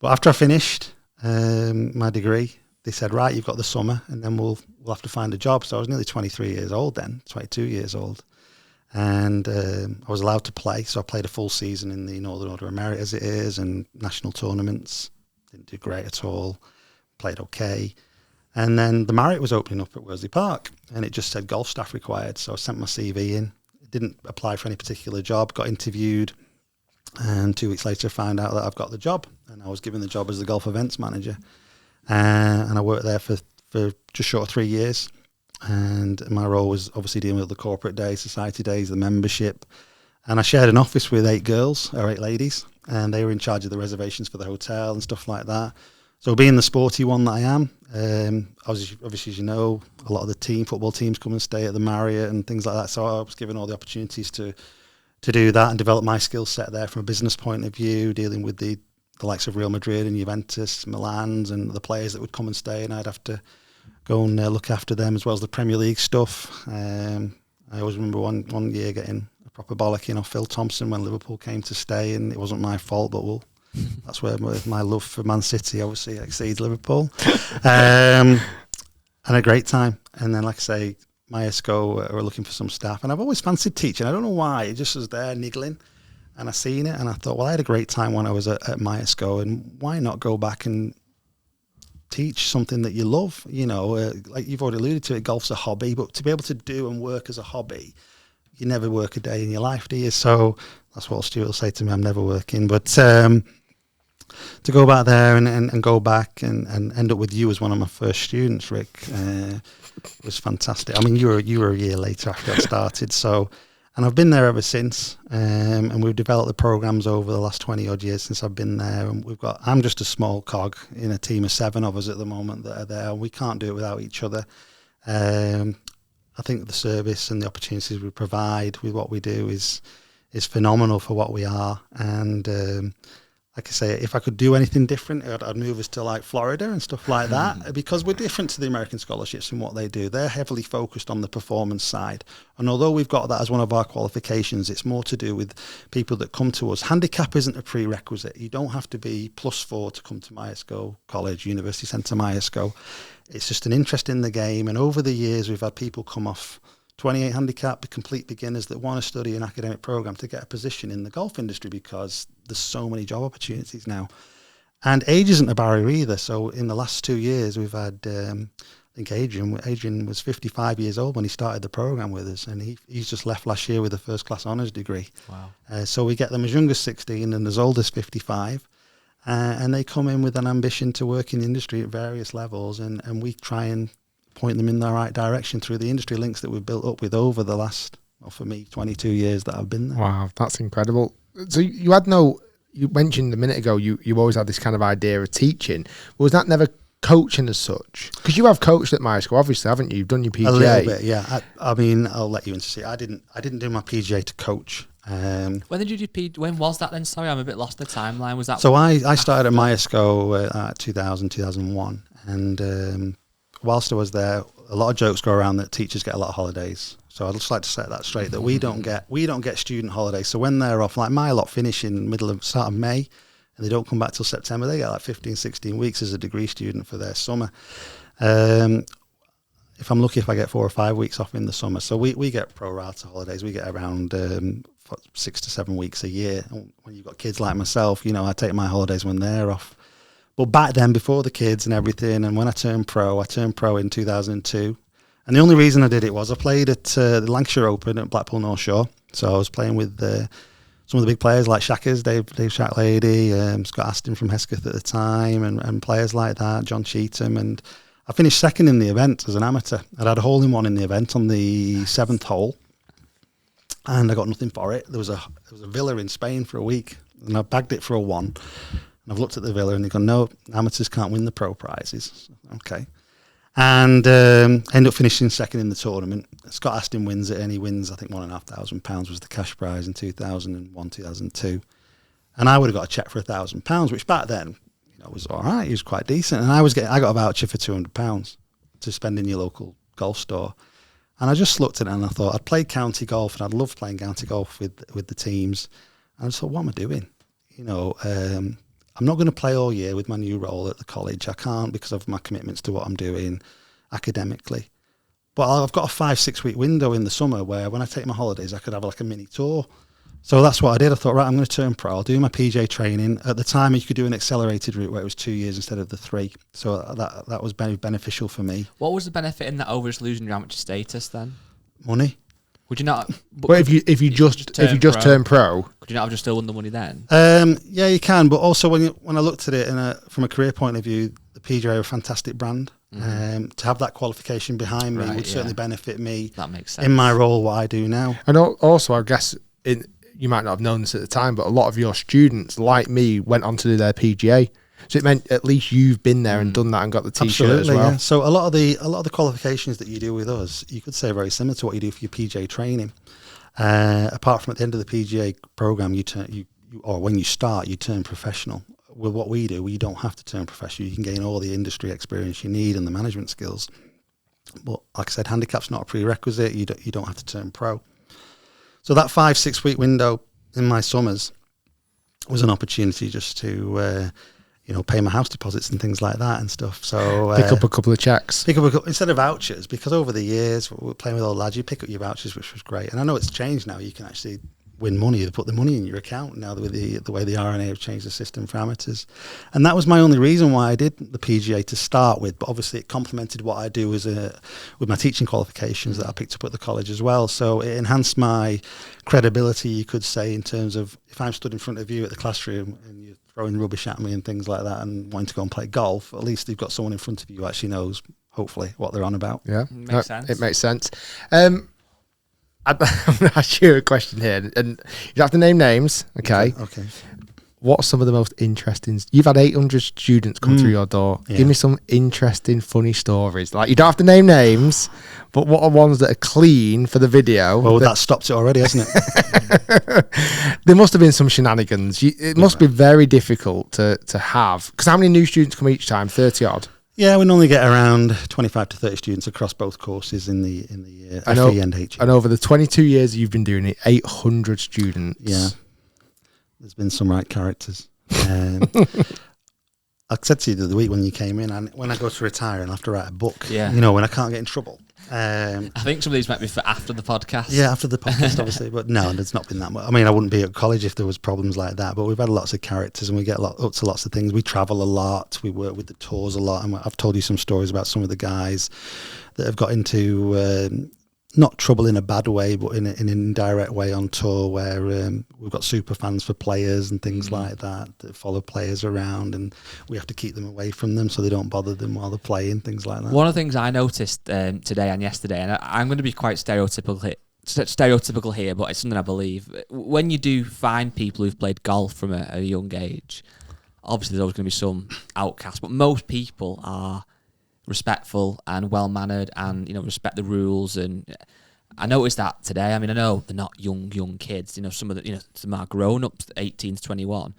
But after I finished my degree, they said, right, you've got the summer, and then we'll have to find a job. So I was nearly 23 years old then, 22 years old. And I was allowed to play, so I played a full season in the Northern Order of Merit as it is, and national tournaments. Didn't do great at all, played okay. And then the Marriott was opening up at Worsley Park, and it just said golf staff required. So I sent my CV in, didn't apply for any particular job, got interviewed, and 2 weeks later I found out that I've got the job, and I was given the job as the golf events manager. And I worked there for just short of 3 years. And my role was obviously dealing with the corporate days, society days, the membership. And I shared an office with 8 ladies, and they were in charge of the reservations for the hotel and stuff like that. So being the sporty one that I am, obviously, as you know, a lot of the football teams come and stay at the Marriott and things like that. So I was given all the opportunities to do that and develop my skill set there from a business point of view, dealing with the likes of Real Madrid and Juventus, Milan's, and the players that would come and stay, and I'd have to go and look after them, as well as the Premier League stuff. I always remember one year getting a proper bollocking off Phil Thompson when Liverpool came to stay, and it wasn't my fault, but that's where my love for Man City obviously exceeds Liverpool. And a great time. And then, like I say, Myesco were looking for some staff, and I've always fancied teaching. I don't know why, it just was there niggling, and I seen it, and I thought, well, I had a great time when I was at Myesco, and why not go back and teach something that you love? Like you've already alluded to it, golf's a hobby, but to be able to do and work as a hobby, you never work a day in your life, do you? So that's what Stuart will say to me, I'm never working. But to go back there and go back and end up with you as one of my first students, Rick, was fantastic. I mean, you were a year later after I started, and I've been there ever since, and we've developed the programs over the last 20 odd years since I've been there, and I'm just a small cog in a team of 7 of us at the moment that are there. We can't do it without each other. I think the service and the opportunities we provide with what we do is phenomenal for what we are, and like I say, if I could do anything different, I'd move us to like Florida and stuff like that, because we're different to the American scholarships in what they do. They're heavily focused on the performance side. And although we've got that as one of our qualifications, it's more to do with people that come to us. Handicap isn't a prerequisite. You don't have to be +4 to come to Myesco College, University Centre Myesco. It's just an interest in the game. And over the years, we've had people come off 28 handicap, complete beginners that want to study an academic program to get a position in the golf industry, because there's so many job opportunities now. And age isn't a barrier either. So in the last 2 years, we've had, I think Adrian was 55 years old when he started the program with us, and he's just left last year with a first class honours degree. Wow. So we get them as young as 16 and as old as 55. And they come in with an ambition to work in the industry at various levels, and we try and point them in the right direction through the industry links that we've built up with over the last, well, for me, 22 years that I've been there. Wow, that's incredible. So you mentioned a minute ago, you always had this kind of idea of teaching. Was that never coaching as such? Because you have coached at Myesco, obviously, haven't you? You've done your PGA. A little bit, yeah. I mean, I'll let you into see. I didn't do my PGA to coach. When did you do when was that then? Sorry, I'm a bit lost the timeline. Was that? So I started at Myesco 2001, and whilst I was there, a lot of jokes go around that teachers get a lot of holidays. So I'd just like to set that straight, that we don't get student holidays. So when they're off, like my lot finish in start of May, and they don't come back till September, they get like 15, 16 weeks as a degree student for their summer. If I'm lucky, if I get 4 or 5 weeks off in the summer. So we get pro rata holidays. We get around 6 to 7 weeks a year. And when you've got kids like myself, I take my holidays when they're off. But back then, before the kids and everything, and when I turned pro in 2002. And the only reason I did it was I played at the Lancashire Open at Blackpool North Shore. So I was playing with some of the big players like Shackers, Dave Shacklady, Scott Aston from Hesketh at the time, and players like that, John Cheetham. And I finished second in the event as an amateur. I'd had a hole-in-one in the event on the 7th hole, and I got nothing for it. There was a villa in Spain for a week, and I bagged it for a 1. And I've looked at the villa, and they've gone, no, amateurs can't win the pro prizes. Okay. And end up finishing second in the tournament. Scott Aston wins it, and he wins, I think, £1,500 was the cash prize in 2001, 2002. And I would have got a cheque for £1,000, which back then, was all right. He was quite decent. And I got a voucher for £200 to spend in your local golf store. And I just looked at it and I thought, I'd played county golf, and I'd loved playing county golf with the teams. And I just thought, what am I doing? I'm not going to play all year with my new role at the college. I can't because of my commitments to what I'm doing academically. But I've got a 5-6 week window in the summer where when I take my holidays, I could have like a mini tour. So that's what I did. I thought, right, I'm going to turn pro. I'll do my PJ training. At the time, you could do an accelerated route where it was 2 years instead of the 3. So that was very beneficial for me. What was the benefit in that over just losing your amateur status then? Money. Would you not? Well, if you just turn pro, could you not have just still won the money then? Yeah, you can. But also when I looked at it from a career point of view, the PJ are a fantastic brand. To have that qualification behind me would certainly benefit me. That makes sense. In my role, what I do now. And also, I guess you might not have known this at the time, but a lot of your students, like me, went on to do their PGA. So it meant at least you've been there and done that and got the T-shirt as well. Yeah. So a lot of the qualifications that you do with us, you could say very similar to what you do for your PGA training. Apart from at the end of the PGA program, or when you start, you turn professional. With what we do, you don't have to turn professional. You can gain all the industry experience you need and the management skills. But like I said, handicap's not a prerequisite. You don't have to turn pro. So that 5-6 week window in my summers was an opportunity just to pay my house deposits and things like that and stuff. So pick up a couple of checks. Instead of vouchers, because over the years we're playing with all lads, you pick up your vouchers, which was great. And I know it's changed now. You can actually win money. They put the money in your account now with the way the RNA have changed the system for amateurs. And that was my only reason why I did the PGA to start with. But obviously it complemented what I do with my teaching qualifications that I picked up at the college as well. So it enhanced my credibility, you could say, in terms of if I'm stood in front of you at the classroom and you're throwing rubbish at me and things like that and wanting to go and play golf, at least you've got someone in front of you who actually knows, hopefully, what they're on about. Yeah, makes sense. It makes sense. I'm going to ask you a question here, and you have to name names, okay? Okay. What are some of the most interesting... You've had 800 students come through your door. Yeah. Give me some interesting, funny stories. Like, you don't have to name names, but what are ones that are clean for the video? Well, that stopped it already, hasn't it? There must have been some shenanigans. It must be very difficult to have... Because how many new students come each time? 30 odd? Yeah, we normally get around 25 to 30 students across both courses in the FE and HE. And over the 22 years you've been doing it, 800 students. Yeah, there's been some right characters. I said to you the other week when you came in, and when I go to retire and I have to write a book, when I can't get in trouble. I think some of these might be for after the podcast. Yeah, after the podcast, obviously. But no, there's not been that much. I mean, I wouldn't be at college if there was problems like that. But we've had lots of characters and we get up to lots of things. We travel a lot. We work with the tours a lot. And I've told you some stories about some of the guys that have got into not trouble in a bad way, but in an indirect way on tour where we've got super fans for players and things like that follow players around, and we have to keep them away from them so they don't bother them while they're playing, things like that. One of the things I noticed today and yesterday, and I'm going to be quite stereotypical here, but it's something I believe. When you do find people who've played golf from a young age, obviously there's always going to be some outcasts, but most people are respectful and well-mannered and, respect the rules. And I noticed that today. I mean, I know they're not young kids. Some of some are grown-ups, 18 to 21.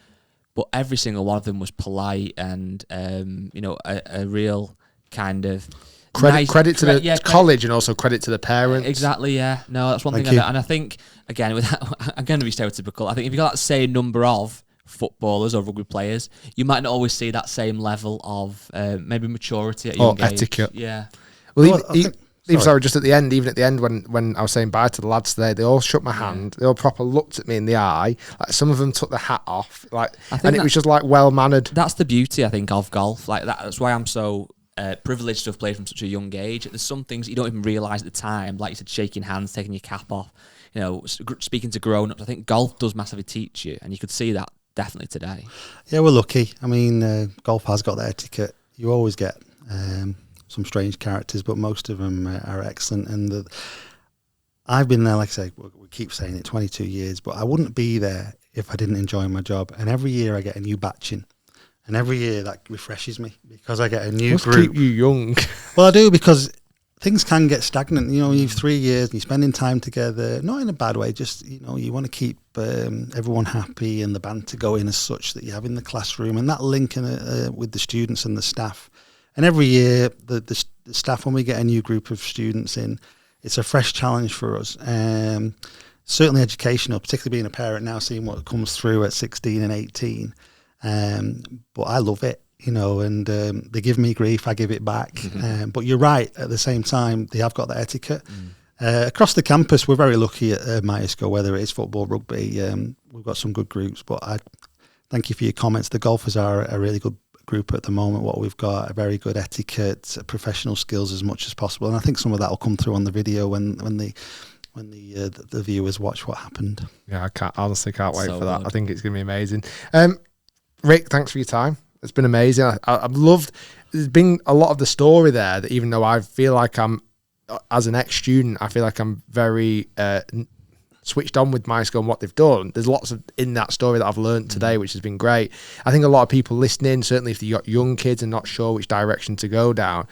But every single one of them was polite and, a real kind of... Credit to the college and also credit to the parents. Exactly, yeah. No, that's one thing. And I think, again, I'm going to be stereotypical. I think if you've got that same number of footballers or rugby players, you might not always see that same level of maybe maturity at a young age. Etiquette. Yeah. Well, just at the end, when I was saying bye to the lads today, they all shook my hand. They all proper looked at me in the eye. Like, some of them took the hat off. And it was just like well mannered. That's the beauty, I think, of golf. Like that's why I'm so privileged to have played from such a young age. There's some things you don't even realise at the time, like you said, shaking hands, taking your cap off, speaking to grown-ups. I think golf does massively teach you, and you could see that definitely today. Yeah, we're lucky. I mean, golf has got that etiquette. You always get some strange characters, but most of them are excellent. And I've been there, like I say, we keep saying it, 22 years, but I wouldn't be there if I didn't enjoy my job. And every year I get a new batch in. And every year that refreshes me because I get a new group. Keep you young. Well, I do, because things can get stagnant. You've 3 years and you're spending time together, not in a bad way, just, you want to keep everyone happy and the banter going as such that you have in the classroom and that link with the students and the staff. And every year, the staff, when we get a new group of students in, it's a fresh challenge for us. Certainly educational, particularly being a parent now, seeing what comes through at 16 and 18. But I love it, you know, and they give me grief, I give it back. But you're right, at the same time, they have got that etiquette. Across the campus, we're very lucky at MySco, whether it is football, rugby, we've got some good groups. But I thank you for your comments. The golfers are a really good group at the moment. What we've got, a very good etiquette, professional skills as much as possible. And I think some of that will come through on the video when the viewers watch what happened. Yeah, I honestly can't wait So for that. good. I think it's going to be amazing. Rick, thanks for your time. It's been amazing. I've loved, there's been a lot of the story there that even though I feel like I'm, as an ex-student, I feel like I'm very switched on with MySco and what they've done. There's lots of in that story that I've learned today, which has been great. I think a lot of people listening, certainly if you've got young kids and not sure which direction to go down,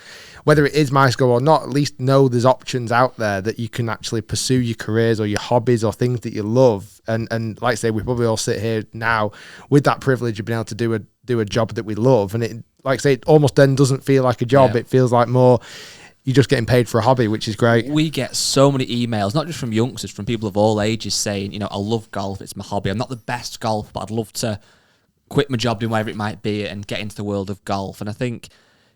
whether it is MySco or not, at least know there's options out there that you can actually pursue your careers or your hobbies or things that you love. And like I say, we probably all sit here now with that privilege of being able to do a job that we love. And it, like I say, it almost then doesn't feel like a job. Yeah. It feels like more you're just getting paid for a hobby, which is great. We get so many emails, not just from youngsters, from people of all ages saying, you know, I love golf, it's my hobby. I'm not the best golfer, but I'd love to quit my job doing whatever it might be and get into the world of golf. And I think,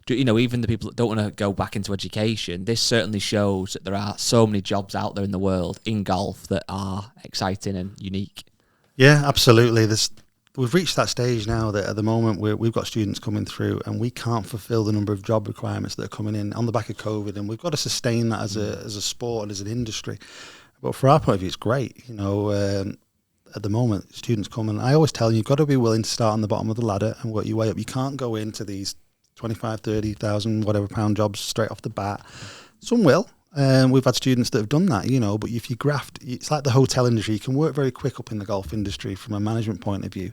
you know, even the people that don't want to go back into education, this certainly shows that there are so many jobs out there in the world in golf that are exciting and unique. Yeah, absolutely. We've reached that stage now that at the moment we've got students coming through and we can't fulfil the number of job requirements that are coming in on the back of COVID, and we've got to sustain that as a sport and as an industry. But for our point of view, it's great. You know, at the moment, students come, and I always tell them, you've got to be willing to start on the bottom of the ladder and work your way up. You can't go into these 25, 30,000, whatever pound jobs straight off the bat. Some will. We've had students that have done that, you know, but if you graft, it's like the hotel industry. You can work very quick up in the golf industry from a management point of view.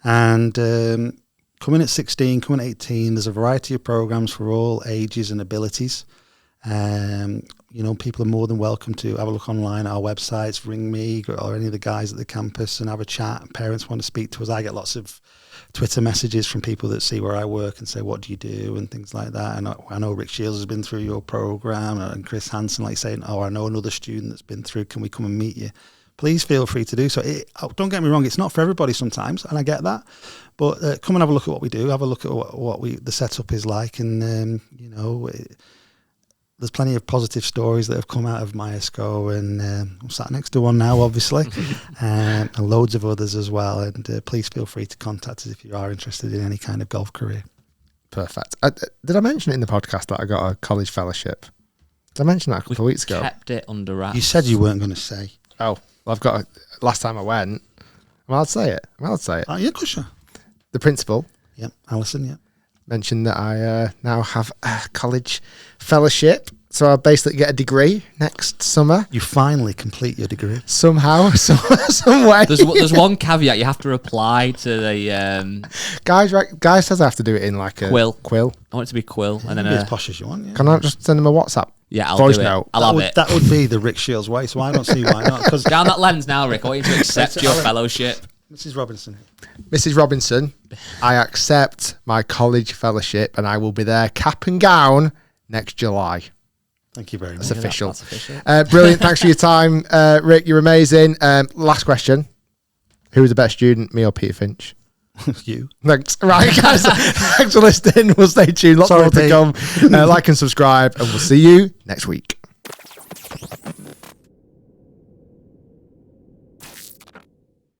And coming at 16, coming at 18, there's a variety of programs for all ages and abilities. You know, people are more than welcome to have a look online at our websites, ring me or any of the guys at the campus and have a chat. Parents want to speak to us. I get lots of Twitter messages from people that see where I work and say, what do you do, and things like that. And I know Rick Shiels has been through your program, and Chris Hansen, like saying, oh, I know another student that's been through, can we come and meet you? Please feel free to do so. Don't get me wrong, it's not for everybody sometimes, and I get that, but come and have a look at what we do, have a look at what the setup is like, and you know, there's plenty of positive stories that have come out of MySco, and I'm sat next to one now, obviously, and loads of others as well. And please feel free to contact us if you are interested in any kind of golf career. Perfect. Did I mention it in the podcast that I got a college fellowship? Did I mention that a couple of weeks ago? Kept it under wraps. You said you weren't going to say. Oh, well, I've got last time I went. I'm allowed to say it. Oh, yeah, good, sure. The principal. Yep, Alison, yeah. Mentioned that I now have a college fellowship, so I basically get a degree next summer. You finally complete your degree. Somehow, some way. There's one caveat: you have to reply to the Guys says I have to do it in like a Quill. Quill. I want it to be Quill, and then Be as posh as you want, yeah. Can I just send him a WhatsApp? yeah, I'll voice do it. note? I'll have it. That would be the Rick Shiels way, so I don't see why not. Because Down that lens now, Rick. I want you to accept your fellowship. Mrs. Robinson. Mrs. Robinson, I accept my college fellowship, and I will be there cap and gown next July. Thank you very much. It's official. That's official. Brilliant. Thanks for your time, Rick. You're amazing. Last question. Who was the best student, me or Peter Finch? You. Thanks. Right, guys. Thanks for listening. We'll stay tuned. Lots more to come. Like and subscribe, and we'll see you next week.